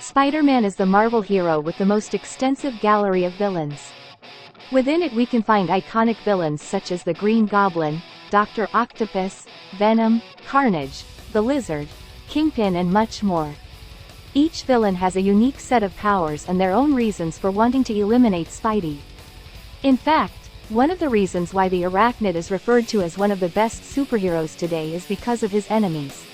Spider-Man is the Marvel hero with the most extensive gallery of villains. Within it we can find iconic villains such as the Green Goblin, Dr. Octopus, Venom, Carnage, the Lizard, Kingpin and much more. Each villain has a unique set of powers and their own reasons for wanting to eliminate Spidey. In fact, one of the reasons why the Arachnid is referred to as one of the best superheroes today is because of his enemies.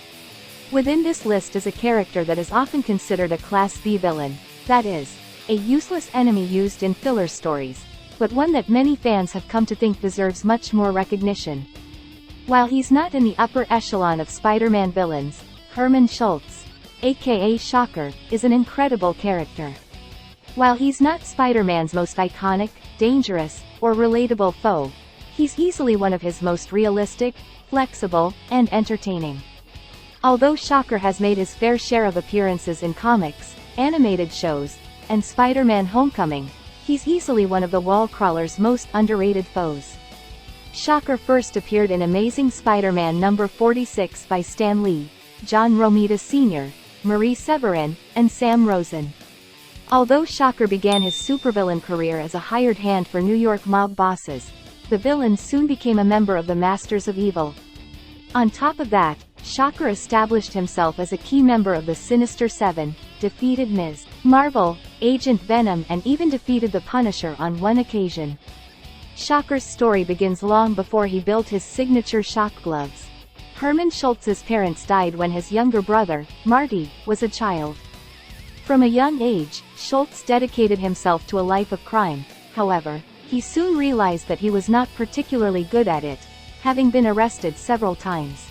Within this list is a character that is often considered a Class B villain, that is, a useless enemy used in filler stories, but one that many fans have come to think deserves much more recognition. While he's not in the upper echelon of Spider-Man villains, Herman Schultz, aka Shocker, is an incredible character. While he's not Spider-Man's most iconic, dangerous, or relatable foe, he's easily one of his most realistic, flexible, and entertaining. Although Shocker has made his fair share of appearances in comics, animated shows, and Spider-Man Homecoming, he's easily one of the wall-crawler's most underrated foes. Shocker first appeared in Amazing Spider-Man number 46 by Stan Lee, John Romita Sr., Marie Severin, and Sam Rosen. Although Shocker began his supervillain career as a hired hand for New York mob bosses, the villain soon became a member of the Masters of Evil. On top of that, Shocker established himself as a key member of the Sinister Seven, defeated Ms. Marvel, Agent Venom and even defeated the Punisher on one occasion. Shocker's story begins long before he built his signature shock gloves. Herman Schultz's parents died when his younger brother, Marty, was a child. From a young age, Schultz dedicated himself to a life of crime. However, he soon realized that he was not particularly good at it, having been arrested several times.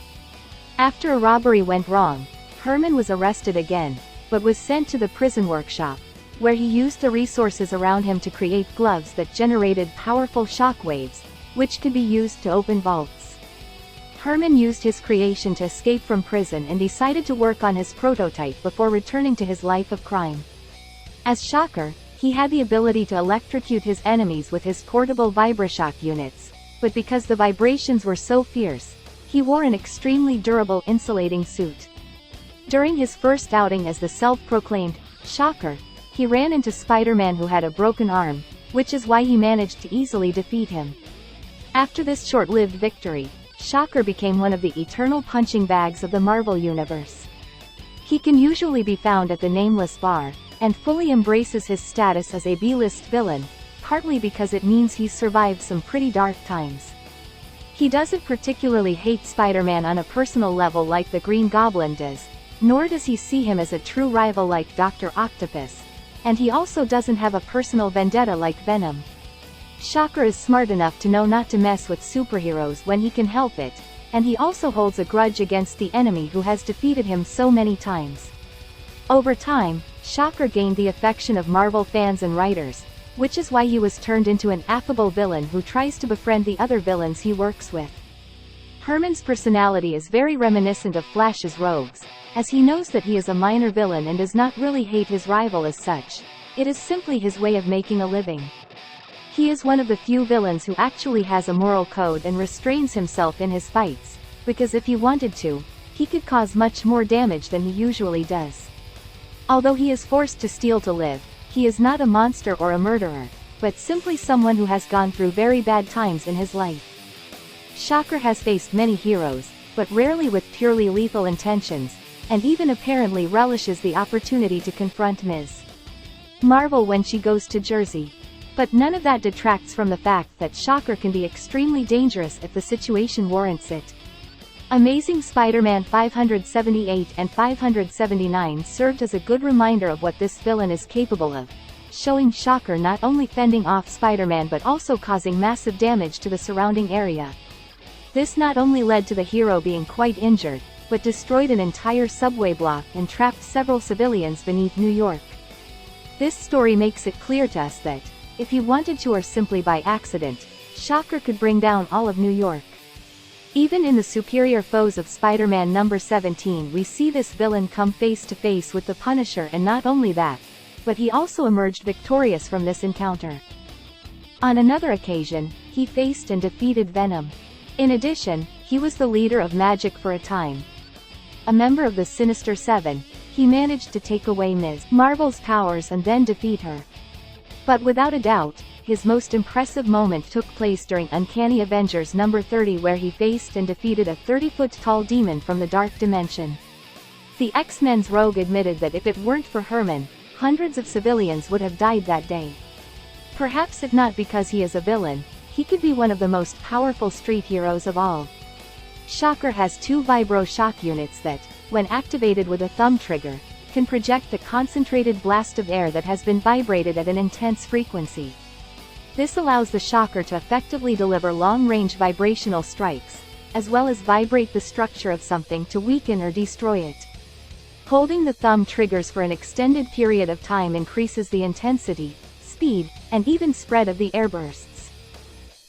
After a robbery went wrong, Herman was arrested again, but was sent to the prison workshop, where he used the resources around him to create gloves that generated powerful shock waves, which could be used to open vaults. Herman used his creation to escape from prison and decided to work on his prototype before returning to his life of crime. As Shocker, he had the ability to electrocute his enemies with his portable vibrashock units, but because the vibrations were so fierce, he wore an extremely durable insulating suit. During his first outing as the self-proclaimed Shocker, he ran into Spider-Man who had a broken arm, which is why he managed to easily defeat him. After this short-lived victory, Shocker became one of the eternal punching bags of the Marvel Universe. He can usually be found at the Nameless Bar, and fully embraces his status as a B-list villain, partly because it means he's survived some pretty dark times. He doesn't particularly hate Spider-Man on a personal level like the Green Goblin does, nor does he see him as a true rival like Dr. Octopus, and he also doesn't have a personal vendetta like Venom. Shocker is smart enough to know not to mess with superheroes when he can help it, and he also holds a grudge against the enemy who has defeated him so many times. Over time, Shocker gained the affection of Marvel fans and writers, which is why he was turned into an affable villain who tries to befriend the other villains he works with. Herman's personality is very reminiscent of Flash's rogues, as he knows that he is a minor villain and does not really hate his rival as such. It is simply his way of making a living. He is one of the few villains who actually has a moral code and restrains himself in his fights, because if he wanted to, he could cause much more damage than he usually does. Although he is forced to steal to live, he is not a monster or a murderer, but simply someone who has gone through very bad times in his life. Shocker has faced many heroes, but rarely with purely lethal intentions, and even apparently relishes the opportunity to confront Ms. Marvel when she goes to Jersey. But none of that detracts from the fact that Shocker can be extremely dangerous if the situation warrants it. Amazing Spider-Man 578 and 579 served as a good reminder of what this villain is capable of, showing Shocker not only fending off Spider-Man but also causing massive damage to the surrounding area. This not only led to the hero being quite injured, but destroyed an entire subway block and trapped several civilians beneath New York. This story makes it clear to us that, if he wanted to or simply by accident, Shocker could bring down all of New York. Even in the superior foes of Spider-Man number 17 we see this villain come face to face with the Punisher, and not only that, but he also emerged victorious from this encounter. On another occasion, he faced and defeated Venom. In addition, he was the leader of Magic for a time. A member of the Sinister Seven, he managed to take away Ms. Marvel's powers and then defeat her. But without a doubt, his most impressive moment took place during Uncanny Avengers number 30, where he faced and defeated a 30-foot-tall demon from the Dark Dimension. The X-Men's Rogue admitted that if it weren't for Herman, hundreds of civilians would have died that day. Perhaps if not because he is a villain, he could be one of the most powerful street heroes of all. Shocker has 2 vibro shock units that, when activated with a thumb trigger, can project a concentrated blast of air that has been vibrated at an intense frequency. This allows the Shocker to effectively deliver long-range vibrational strikes, as well as vibrate the structure of something to weaken or destroy it. Holding the thumb triggers for an extended period of time increases the intensity, speed, and even spread of the airbursts.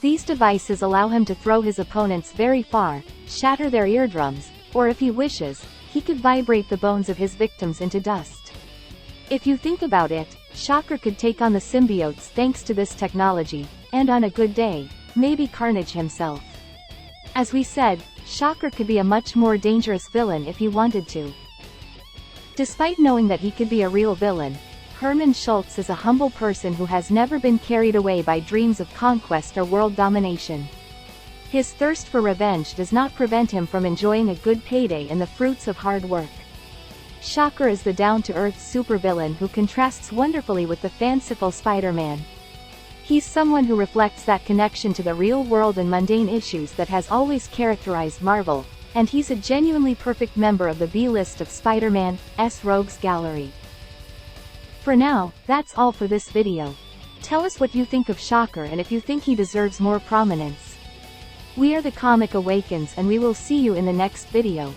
These devices allow him to throw his opponents very far, shatter their eardrums, or if he wishes, he could vibrate the bones of his victims into dust. If you think about it, Shocker could take on the symbiotes thanks to this technology, and on a good day, maybe Carnage himself. As we said, Shocker could be a much more dangerous villain if he wanted to. Despite knowing that he could be a real villain, Herman Schultz is a humble person who has never been carried away by dreams of conquest or world domination. His thirst for revenge does not prevent him from enjoying a good payday and the fruits of hard work. Shocker is the down-to-earth supervillain who contrasts wonderfully with the fanciful Spider-Man. He's someone who reflects that connection to the real world and mundane issues that has always characterized Marvel, and he's a genuinely perfect member of the B-list of Spider-Man's rogues gallery. For now, that's all for this video. Tell us what you think of Shocker and if you think he deserves more prominence. We are the Comic Awakens and we will see you in the next video.